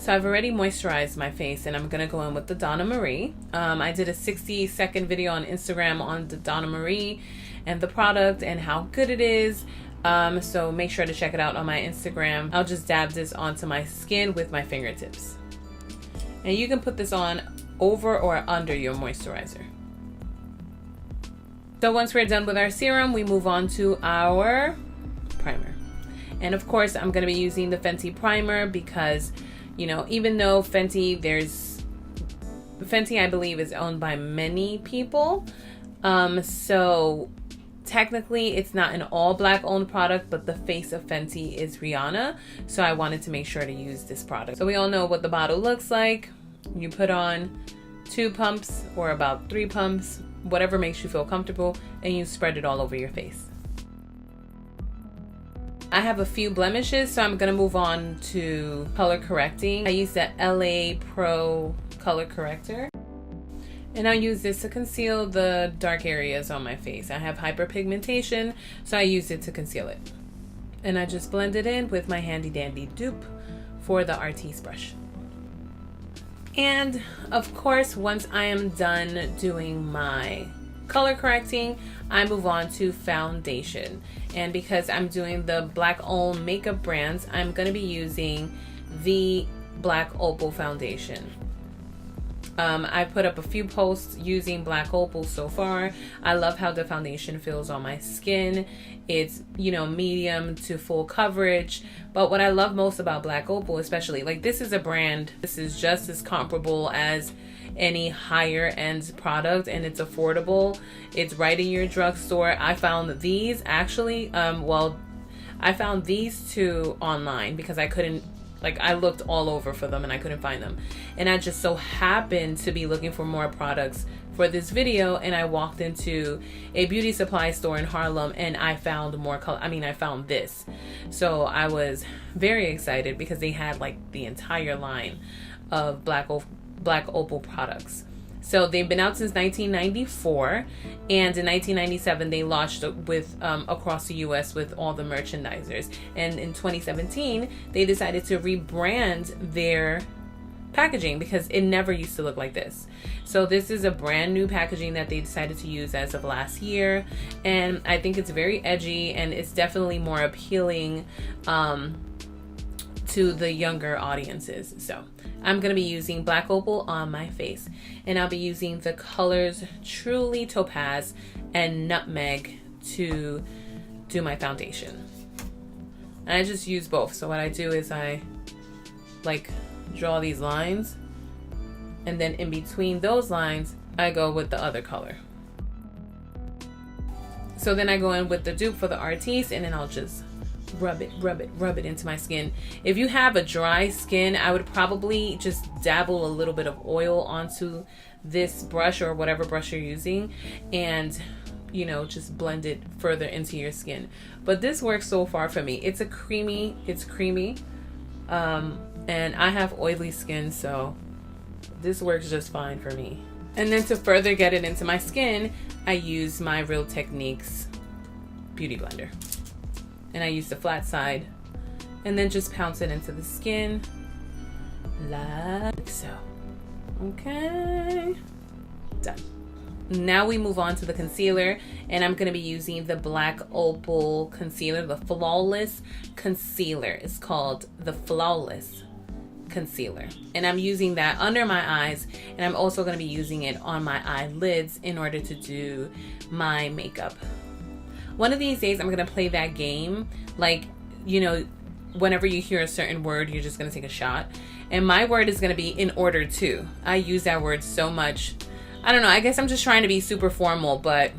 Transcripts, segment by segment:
So I've already moisturized my face, and I'm gonna go in with the Donna Marie. I did a 60-second video on Instagram on the Donna Marie and the product and how good it is. So make sure to check it out on my Instagram. I'll just dab this onto my skin with my fingertips. And you can put this on over or under your moisturizer. So once we're done with our serum, we move on to our primer. And of course, I'm going to be using the Fenty primer because, you know, even though Fenty, I believe, is owned by many people. So technically it's not an all black owned product, but the face of Fenty is RIHANNA. So I wanted to make sure to use this product. So we all know what the bottle looks like. You put on 2 pumps or about 3 pumps, whatever makes you feel comfortable, and you spread it all over your face. I have a few blemishes, so I'm gonna move on to color correcting. I use the LA Pro color corrector, and I'll use this to conceal the dark areas on my face. I have hyperpigmentation, so I use it to conceal it. And I just blend it in with my handy dandy dupe for the Artiste brush. And of course, once I am done doing my color correcting, I move on to foundation. And because I'm doing the black owned makeup brands, I'm going to be using the Black Opal foundation. I put up a few posts using Black Opal so far. I love how the foundation feels on my skin. It's, you know, medium to full coverage. But what I love most about Black Opal, especially, like, this is a brand, this is just as comparable as any higher end product, and it's affordable. It's right in your drugstore. I found these actually, I found these 2 online because I couldn't, like, I looked all over for them and I couldn't find them. And I just so happened to be looking for more products for this video, and I walked into a beauty supply store in Harlem and I found more color. I mean, I found this. So I was very excited because they had like the entire line of Black Opal products. So they've been out since 1994, and in 1997 they launched with across the US with all the merchandisers. And in 2017 they decided to rebrand their packaging because it never used to look like this. So this is a brand new packaging that they decided to use as of last year, and I think it's very edgy and it's definitely more appealing to the younger audiences. So I'm going to be using Black Opal on my face, and I'll be using the colors Truly Topaz and Nutmeg to do my foundation. And I just use both. So what I do is I like draw these lines, and then in between those lines I go with the other color. So then I go in with the dupe for the Artiste, and then I'll just rub it into my skin. If you have a dry skin, I would probably just dabble a little bit of oil onto this brush or whatever brush you're using, and, you know, just blend it further into your skin. But this works so far for me. It's creamy, and I have oily skin, so this works just fine for me. And then to further get it into my skin, I use my Real Techniques beauty blender. And I use the flat side, and then just pounce it into the skin like so. Okay, done. Now we move on to the concealer, and I'm going to be using the Black Opal concealer, the Flawless Concealer. It's called the Flawless Concealer, and I'm using that under my eyes, and I'm also going to be using it on my eyelids in order to do my makeup. One of these days I'm going to play that game, like, you know, whenever you hear a certain word, you're just going to take a shot. And my word is going to be in order to. I use that word so much. I don't know, I guess I'm just trying to be super formal, but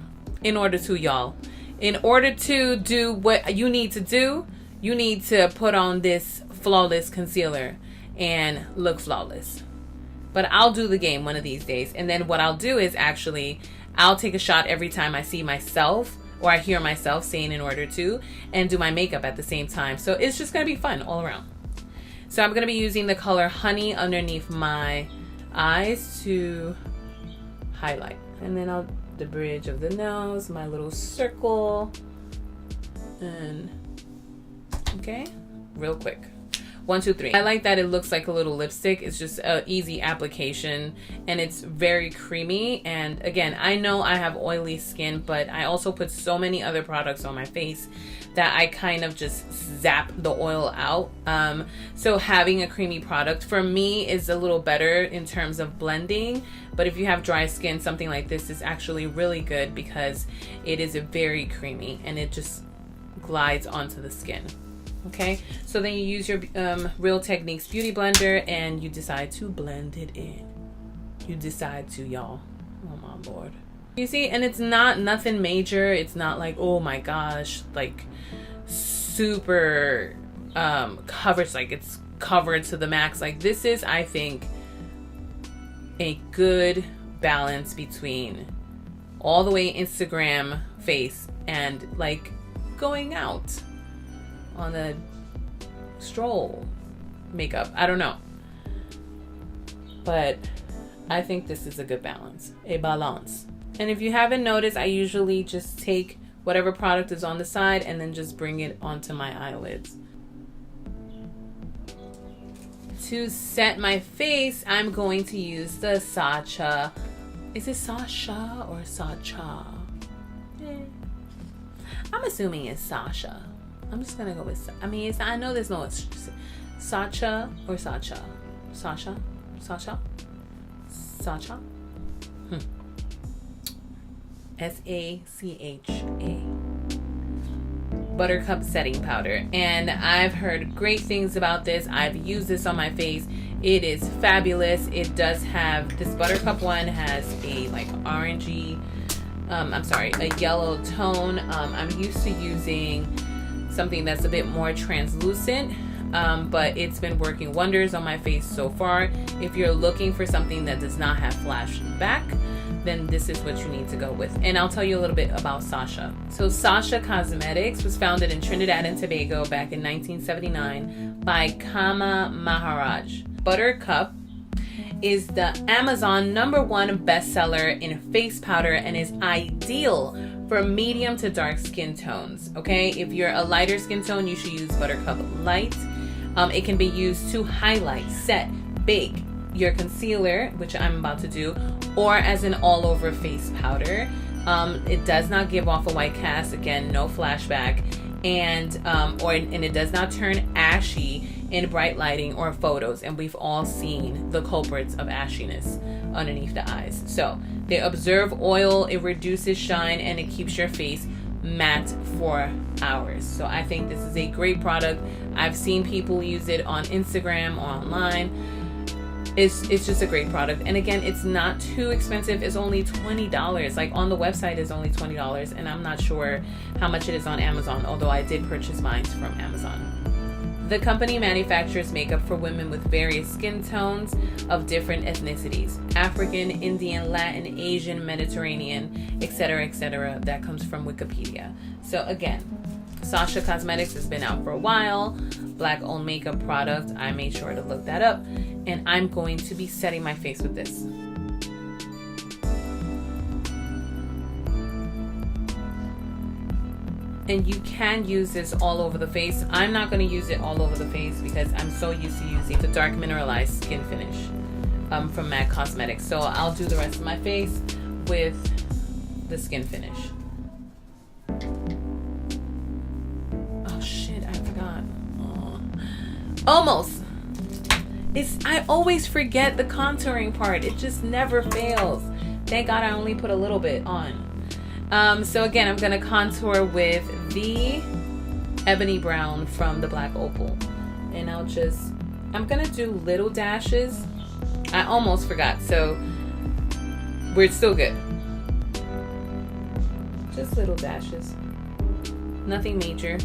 in order to, y'all. In order to do what you need to do, you need to put on this Flawless Concealer and look flawless. But I'll do the game one of these days. And then what I'll do is actually, I'll take a shot every time I see myself or I hear myself saying in order to, and do my makeup at the same time. So it's just going to be fun all around. So I'm going to be using the color Honey underneath my eyes to highlight. And then I'll the bridge of the nose, my little circle, and okay, real quick. 1, 2, 3. I like that it looks like a little lipstick. It's just an easy application and it's very creamy. And again, I know I have oily skin, but I also put so many other products on my face that I kind of just zap the oil out. So having a creamy product for me is a little better in terms of blending. But if you have dry skin, something like this is actually really good because it is very creamy and it just glides onto the skin. Okay, so then you use your Real Techniques Beauty Blender and you decide to blend it in. You decide to, y'all. Oh my Lord. You see, and it's not nothing major. It's not like, oh my gosh, like super coverage, like it's covered to the max. Like this is, I think, a good balance between all the way Instagram face and like going out on a stroll makeup. I don't know, but I think this is a good balance, a balance. And if you haven't noticed, I usually just take whatever product is on the side and then just bring it onto my eyelids. To set my face, I'm going to use the Sasha. Is it Sasha or Sacha? I'm assuming it's Sasha. I'm just gonna go with, I mean, I know there's no, it's Sacha or Sacha? Sasha? Sasha? Sacha? S-A-C-H-A. Buttercup setting powder. And I've heard great things about this. I've used this on my face. It is fabulous. It does have, this Buttercup one has a like orangey, a yellow tone. I'm used to using something that's a bit more translucent, but it's been working wonders on my face so far. If you're looking for something that does not have flashback, then this is what you need to go with. And I'll tell you a little bit about Sasha. So Sasha Cosmetics was founded in Trinidad and Tobago back in 1979 by Kama Maharaj. Buttercup is the Amazon #1 bestseller in face powder and is ideal for medium to dark skin tones. Okay, if you're a lighter skin tone, you should use Buttercup Light. It can be used to highlight, set, bake your concealer, which I'm about to do, or as an all-over face powder. It does not give off a white cast. Again, no flashback, and it does not turn ashy in bright lighting or photos. And we've all seen the culprits of ashiness underneath the eyes. So they absorb oil, it reduces shine, and it keeps your face matte for hours. So I think this is a great product. I've seen people use it on Instagram or online. It's just a great product. And again, it's not too expensive. It's only $20. Like on the website is only $20, and I'm not sure how much it is on Amazon, although I did purchase mine from Amazon. The company manufactures makeup for women with various skin tones of different ethnicities: African, Indian, Latin, Asian, Mediterranean, etc., etc. That comes from Wikipedia. So again, Sasha Cosmetics has been out for a while. Black owned makeup product. I made sure to look that up, and I'm going to be setting my face with this. And you can use this all over the face. I'm not going to use it all over the face because I'm so used to using the dark mineralized skin finish from MAC Cosmetics. So I'll do the rest of my face with the skin finish. Oh shit, I forgot. Oh. Almost. I always forget the contouring part. It just never fails. Thank God I only put a little bit on. So again, I'm going to contour with the Ebony Brown from the Black Opal. And I'm going to do little dashes. I almost forgot, so we're still good. Just little dashes. Nothing major.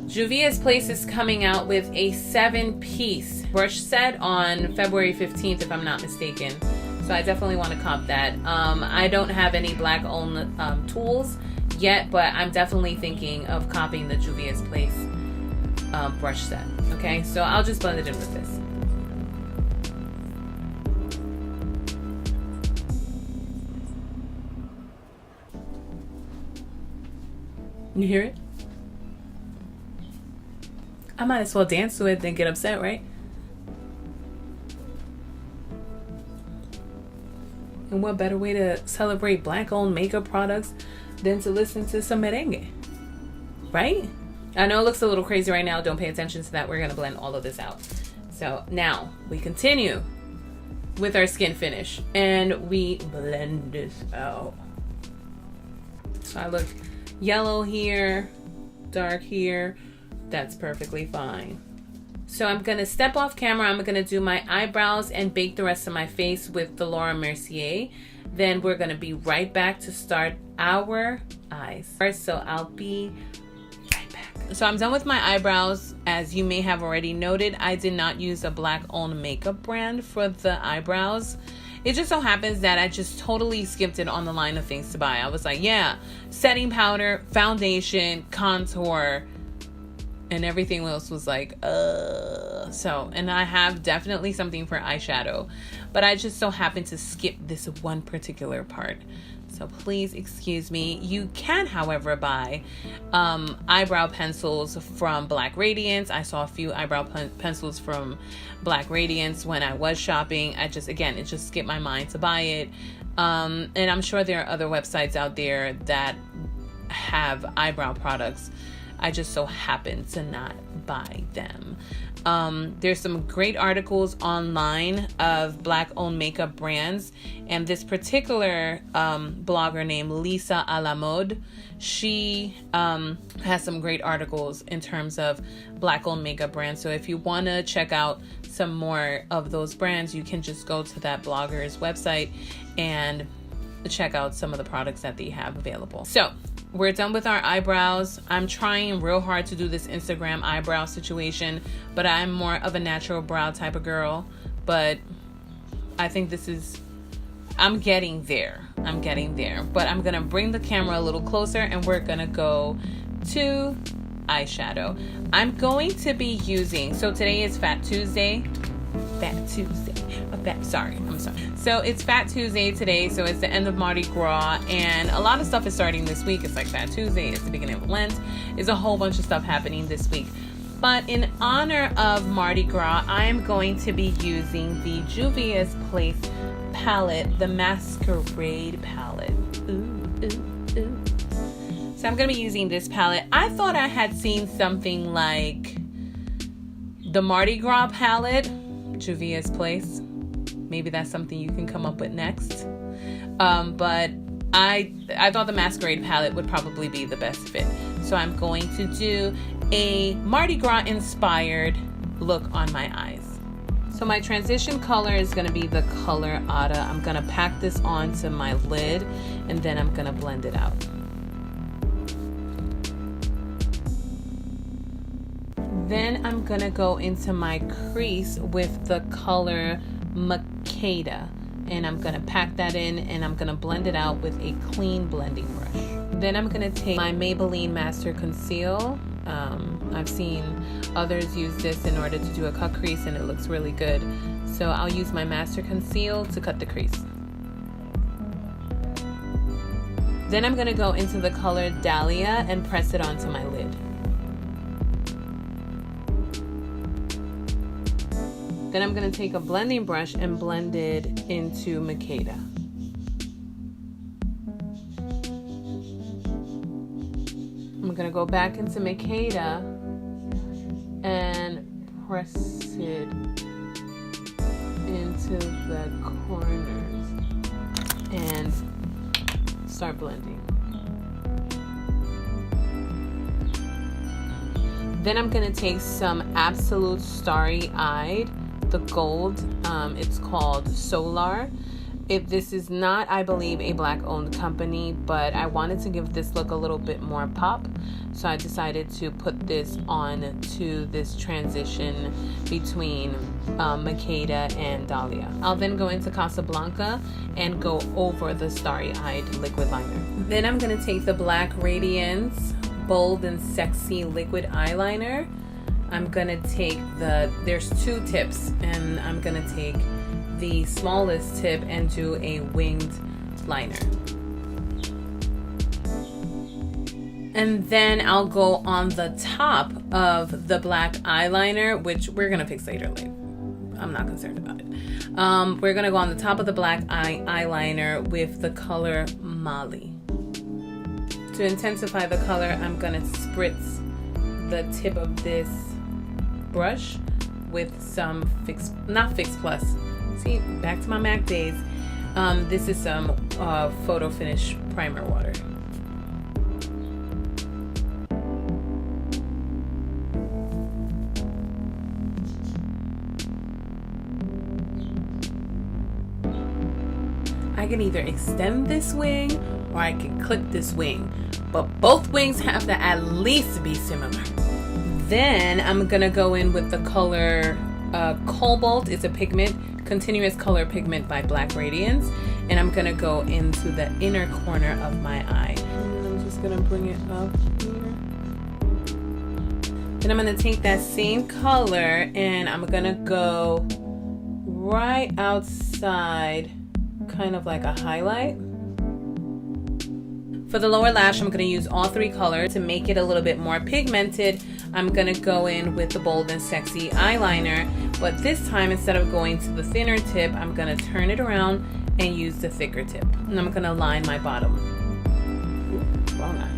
Juvia's Place is coming out with a 7-piece brush set on February 15th, if I'm not mistaken. So I definitely want to cop that. I don't have any black owned tools yet, but I'm definitely thinking of copying the Juvia's Place brush set. Okay, so I'll just blend it in with this. You hear it? I might as well dance to it than get upset, right? And what better way to celebrate Black-owned makeup products than to listen to some merengue, right? I know it looks a little crazy right now. Don't pay attention to that. We're gonna blend all of this out. So now we continue with our skin finish and we blend this out. So I look yellow here, dark here. That's perfectly fine. So I'm gonna step off camera. I'm gonna do my eyebrows and bake the rest of my face with the Laura Mercier. Then we're gonna be right back to start our eyes. So I'll be right back. So I'm done with my eyebrows. As you may have already noted, I did not use a Black-owned makeup brand for the eyebrows. It just so happens that I just totally skipped it on the line of things to buy. I was like, yeah, setting powder, foundation, contour, and everything else was like, So, and I have definitely something for eyeshadow, but I just so happened to skip this one particular part. So please excuse me. You can, however, buy eyebrow pencils from Black Radiance. I saw a few eyebrow pencils from Black Radiance when I was shopping. It just skipped my mind to buy it. And I'm sure there are other websites out there that have eyebrow products. I just so happen to not buy them. There's some great articles online of Black-owned makeup brands, and this particular blogger named Lisa a la Mode, she has some great articles in terms of Black-owned makeup brands. So if you want to check out some more of those brands, you can just go to that blogger's website and check out some of the products that they have available. So we're done with our eyebrows. I'm trying real hard to do this Instagram eyebrow situation, but I'm more of a natural brow type of girl. But I think I'm getting there. But I'm gonna bring the camera a little closer and we're gonna go to eyeshadow. I'm going to be using, so today is I'm sorry. So it's Fat Tuesday today, so it's the end of Mardi Gras, and a lot of stuff is starting this week. It's like Fat Tuesday, it's the beginning of Lent. There's a whole bunch of stuff happening this week. But in honor of Mardi Gras, I am going to be using the Juvia's Place palette, the Masquerade palette. So I'm going to be using this palette. I thought I had seen something like the Mardi Gras palette, Juvia's Place. Maybe that's something you can come up with next. But I thought the Masquerade palette would probably be the best fit. So I'm going to do a Mardi Gras inspired look on my eyes. So my transition color is going to be the color Ada. I'm going to pack this onto my lid and then I'm going to blend it out. Then I'm going to go into my crease with the color Makeda, and I'm going to pack that in and I'm going to blend it out with a clean blending brush. Then I'm going to take my Maybelline Master Conceal. I've seen others use this in order to do a cut crease and it looks really good. So I'll use my Master Conceal to cut the crease. Then I'm going to go into the color Dahlia and press it onto my lid. Then I'm going to take a blending brush and blend it into Makeda. I'm going to go back into Makeda and press it into the corners and start blending. Then I'm going to take some Absolute Starry Eyed, the gold. It's called Solar. This is not, I believe, a Black-owned company, but I wanted to give this look a little bit more pop, so I decided to put this on to this transition between Makeda and Dahlia. I'll then go into Casablanca and go over the Starry Eyed liquid liner. Then I'm going to take the Black Radiance Bold and Sexy liquid eyeliner. I'm gonna take there's two tips, and I'm gonna take the smallest tip and do a winged liner. And then I'll go on the top of the black eyeliner, which we're gonna fix later. Like, I'm not concerned about it. We're gonna go on the top of the black eyeliner with the color Molly. To intensify the color, I'm gonna spritz the tip of this brush with some not Fix Plus. See, back to my MAC days. This is some Photo Finish primer water. I can either extend this wing or I can clip this wing, but both wings have to at least be similar. Then I'm gonna go in with the color Cobalt. It's a pigment, continuous color pigment by Black Radiance, and I'm gonna go into the inner corner of my eye. And I'm just gonna bring it up here. Then I'm gonna take that same color and I'm gonna go right outside, kind of like a highlight. For the lower lash, I'm going to use all three colors. To make it a little bit more pigmented, I'm going to go in with the Bold and Sexy eyeliner, but this time, instead of going to the thinner tip, I'm going to turn it around and use the thicker tip. And I'm going to line my bottom. Ooh, wrong eye.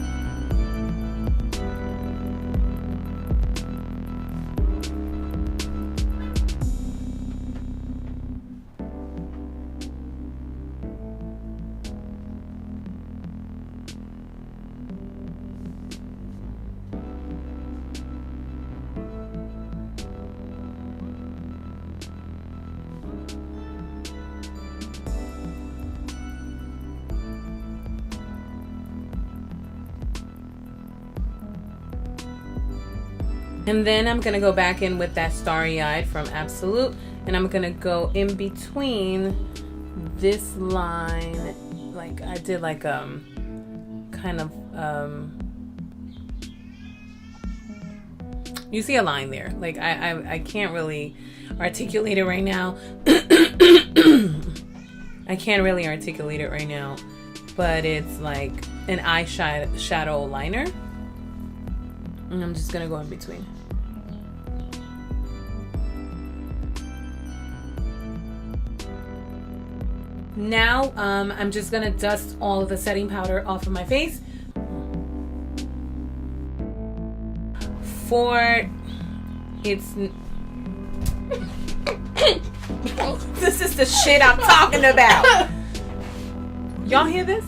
And then I'm gonna go back in with that Starry Eyed from Absolute, and I'm gonna go in between this line, like I did like kind of you see a line there. Like I can't really articulate it right now. I can't really articulate it right now, but it's like an eyeshadow liner. And I'm just gonna go in between. Now, I'm just gonna dust all of the setting powder off of my face. This is the shit I'm talking about. Y'all hear this?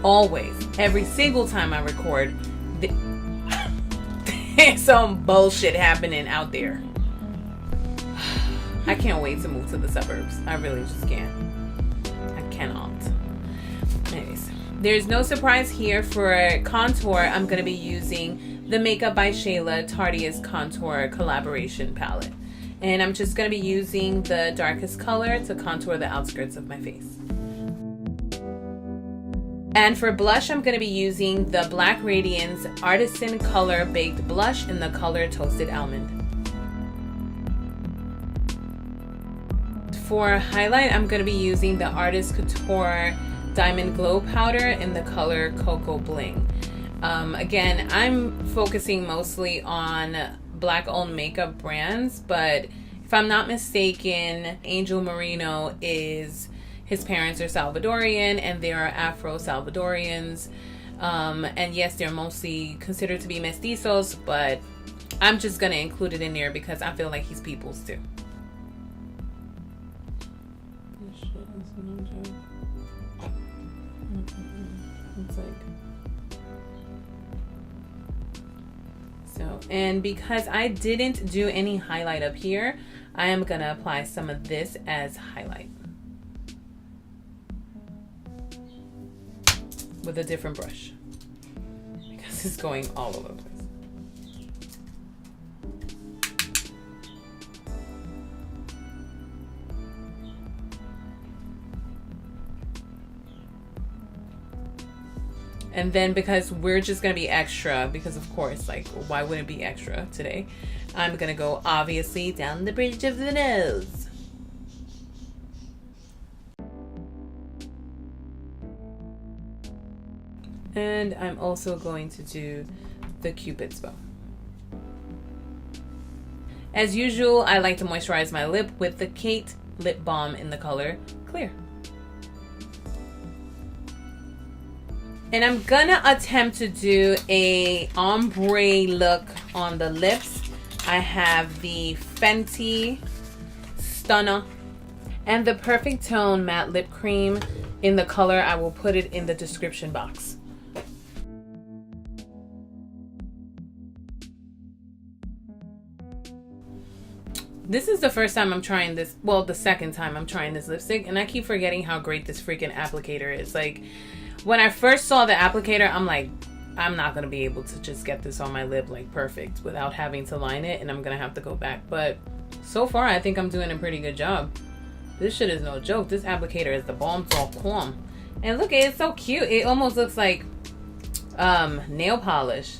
Always, every single time I record, there's some bullshit happening out there. I can't wait to move to the suburbs. I really just can't. I cannot. Anyways, there's no surprise here. For contour, I'm going to be using the Makeup by Shayla Tardiest Contour Collaboration Palette. And I'm just going to be using the darkest color to contour the outskirts of my face. And for blush, I'm going to be using the Black Radiance Artisan Color Baked Blush in the color Toasted Almond. For highlight, I'm going to be using the Artist Couture Diamond Glow Powder in the color Cocoa Bling. Again, I'm focusing mostly on Black-owned makeup brands, but if I'm not mistaken, Angel Marino is... his parents are Salvadorian, and they are Afro-Salvadorians. And yes, they're mostly considered to be mestizos, but I'm just going to include it in there because I feel like he's people's too. It's like... So, and because I didn't do any highlight up here, I am going to apply some of this as highlight. With a different brush because it's going all over the place. And then because we're just gonna be extra, because of course, like, why wouldn't it be extra today? I'm gonna go obviously down the bridge of the nose. And I'm also going to do the Cupid's bow. As usual, I like to moisturize my lip with the Kate lip balm in the color Clear. And I'm gonna attempt to do a ombre look on the lips. I have the Fenty Stunner and the Perfect Tone matte lip cream in the color. I will put it in the description box. This is the first time I'm trying this, well, the second time I'm trying this lipstick, and I keep forgetting how great this freaking applicator is. Like, when I first saw the applicator, I'm like, I'm not gonna be able to just get this on my lip like perfect without having to line it, and I'm gonna have to go back. But so far, I think I'm doing a pretty good job. This shit is no joke. This applicator is the bomb.com. And look, it's so cute. It almost looks like nail polish.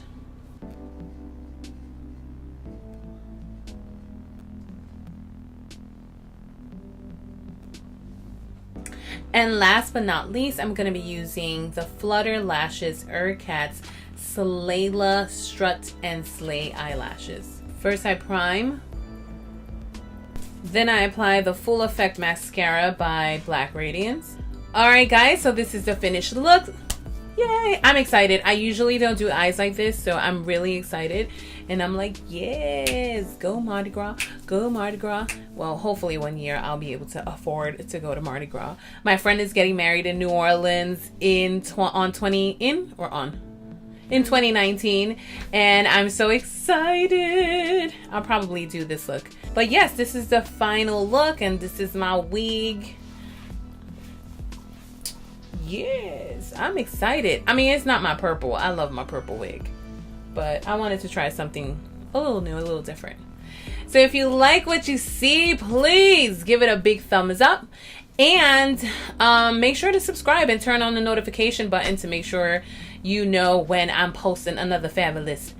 And last but not least, I'm going to be using the Flutter Lashes Urkat's Slayla Strut and Slay eyelashes. First I prime. Then I apply the Full Effect Mascara by Black Radiance. Alright guys, so this is the finished look. Yay! I'm excited. I usually don't do eyes like this, so I'm really excited. And I'm like, yes, go Mardi Gras, go Mardi Gras. Well, hopefully one year I'll be able to afford to go to Mardi Gras. My friend is getting married in New Orleans in 2019, and I'm so excited. I'll probably do this look. But yes, this is the final look, and this is my wig. Yes, I'm excited. I mean, it's not my purple. I love my purple wig, but I wanted to try something a little new, a little different. So if you like what you see, please give it a big thumbs up, and make sure to subscribe and turn on the notification button to make sure you know when I'm posting another fabulous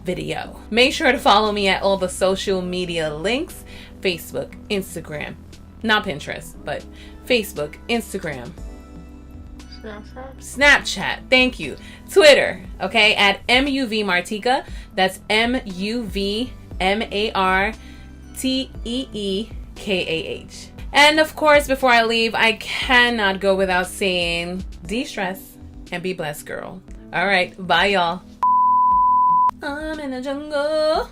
video. Make sure to follow me at all the social media links: Facebook, Instagram, not Pinterest, but Facebook, Instagram, Snapchat, thank you, Twitter, okay, at MUVMarteekah. That's MUVMarteekah. And of course, before I leave, I cannot go without saying, de-stress and be blessed, girl. All right, bye y'all. I'm in the jungle.